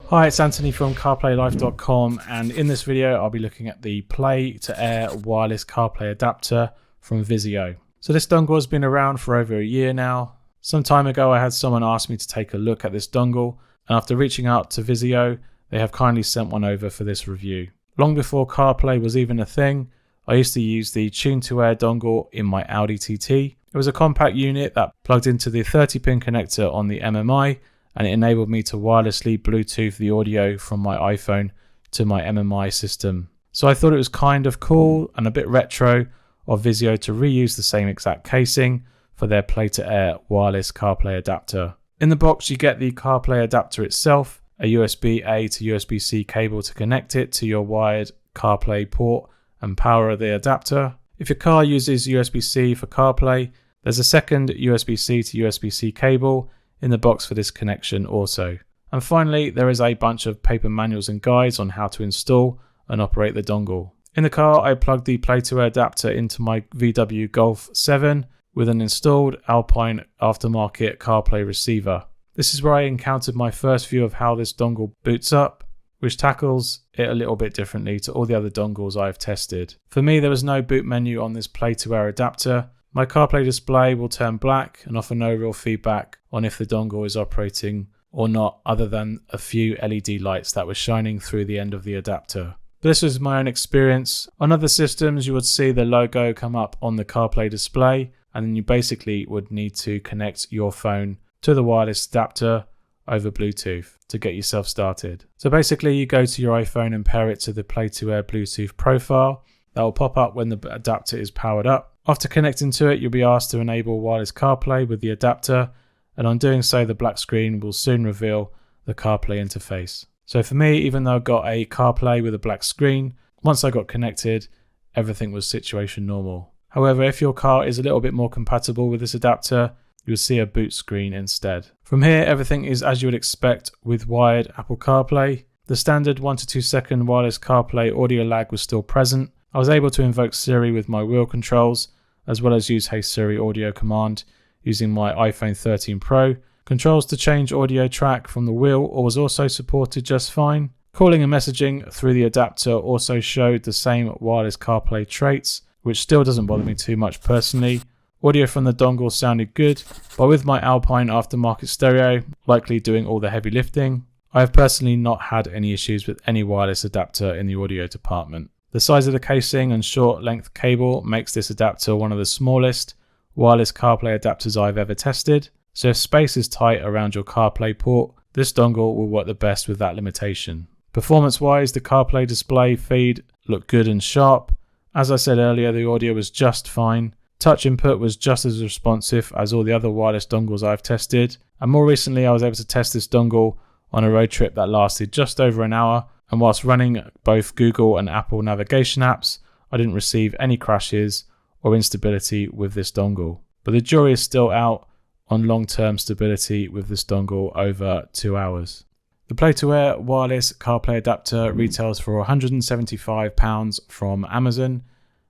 Hi, it's Anthony from CarPlayLife.com, and in this video I'll be looking at the Play2Air wireless CarPlay adapter from ViseeO. So this dongle has been around for over a year now. Some time ago I had someone ask me to take a look at this dongle, and after reaching out to ViseeO, they have kindly sent one over for this review. Long before CarPlay was even a thing, I used to use the Tune2Air dongle in my Audi TT. It was a compact unit that plugged into the 30-pin connector on the MMI, and it enabled me to wirelessly Bluetooth the audio from my iPhone to my MMI system. So I thought it was kind of cool and a bit retro of ViseeO to reuse the same exact casing for their Play2Air wireless CarPlay adapter. In the box you get the CarPlay adapter itself, a USB-A to USB-C cable to connect it to your wired CarPlay port and power the adapter. If your car uses USB-C for CarPlay, there's a second USB-C to USB-C cable in the box for this connection also. And finally, there is a bunch of paper manuals and guides on how to install and operate the dongle. In the car, I plugged the Play2Air adapter into my VW Golf 7 with an installed Alpine aftermarket CarPlay receiver. This is where I encountered my first view of how this dongle boots up, which tackles it a little bit differently to all the other dongles I've tested. For me, there was no boot menu on this Play2Air adapter. My CarPlay display will turn black and offer no real feedback on if the dongle is operating or not, other than a few LED lights that were shining through the end of the adapter. But this was my own experience. On other systems, you would see the logo come up on the CarPlay display, and then you basically would need to connect your phone to the wireless adapter over Bluetooth to get yourself started. So basically you go to your iPhone and pair it to the Play2Air Bluetooth profile. That will pop up when the adapter is powered up. After connecting to it, you'll be asked to enable wireless CarPlay with the adapter, and on doing so the black screen will soon reveal the CarPlay interface. So for me, even though I got a CarPlay with a black screen, once I got connected, everything was situation normal. However, if your car is a little bit more compatible with this adapter, you'll see a boot screen instead. From here, everything is as you would expect with wired Apple CarPlay. The standard 1 to 2 second wireless CarPlay audio lag was still present. I was able to invoke Siri with my wheel controls, as well as use Hey Siri audio command using my iPhone 13 Pro. Controls to change audio track from the wheel was also supported just fine. Calling and messaging through the adapter also showed the same wireless CarPlay traits, which still doesn't bother me too much personally. Audio from the dongle sounded good, but with my Alpine aftermarket stereo likely doing all the heavy lifting, I have personally not had any issues with any wireless adapter in the audio department. The size of the casing and short length cable makes this adapter one of the smallest wireless CarPlay adapters I've ever tested. So if space is tight around your CarPlay port, this dongle will work the best with that limitation. Performance wise, the CarPlay display feed looked good and sharp. As I said earlier, the audio was just fine. Touch input was just as responsive as all the other wireless dongles I've tested. And more recently, I was able to test this dongle on a road trip that lasted just over an hour. And whilst running both Google and Apple navigation apps, I didn't receive any crashes or instability with this dongle. But the jury is still out on long-term stability with this dongle over 2 hours. The Play2Air wireless CarPlay adapter retails for £175 from Amazon. And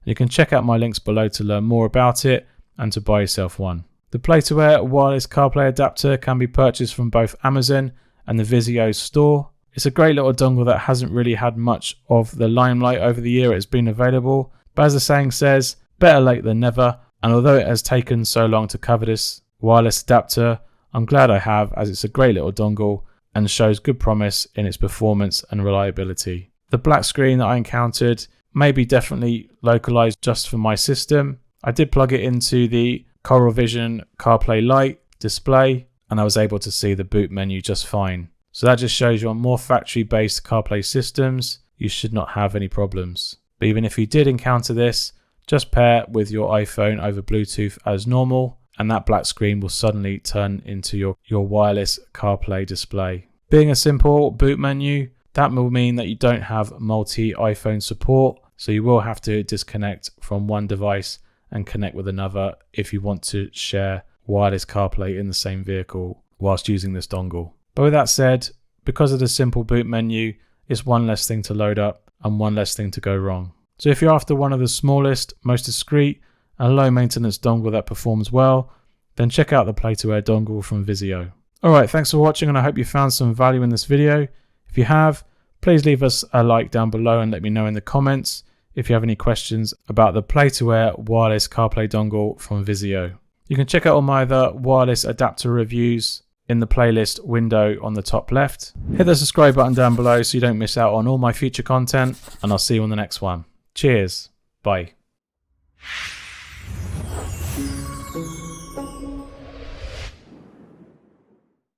you can check out my links below to learn more about it and to buy yourself one. The Play2Air wireless CarPlay adapter can be purchased from both Amazon and the ViseeO store. It's a great little dongle that hasn't really had much of the limelight over the year it has been available, but as the saying says, better late than never, and although it has taken so long to cover this wireless adapter, I'm glad I have, as it's a great little dongle and shows good promise in its performance and reliability. The black screen that I encountered may be definitely localized just for my system. I did plug it into the Coral Vision CarPlay Lite display and I was able to see the boot menu just fine. So that just shows you on more factory-based CarPlay systems, you should not have any problems. But even if you did encounter this, just pair with your iPhone over Bluetooth as normal, and that black screen will suddenly turn into your wireless CarPlay display. Being a simple boot menu, that will mean that you don't have multi-iPhone support, so you will have to disconnect from one device and connect with another if you want to share wireless CarPlay in the same vehicle whilst using this dongle. But with that said, because of the simple boot menu, it's one less thing to load up and one less thing to go wrong. So if you're after one of the smallest, most discreet and low maintenance dongle that performs well, then check out the Play2Air dongle from ViseeO. Alright, thanks for watching and I hope you found some value in this video. If you have, please leave us a like down below and let me know in the comments if you have any questions about the Play2Air wireless CarPlay dongle from ViseeO. You can check out all my other wireless adapter reviews in the playlist window on the top left. Hit the subscribe button down below so you don't miss out on all my future content, and I'll see you on the next one. Cheers. Bye.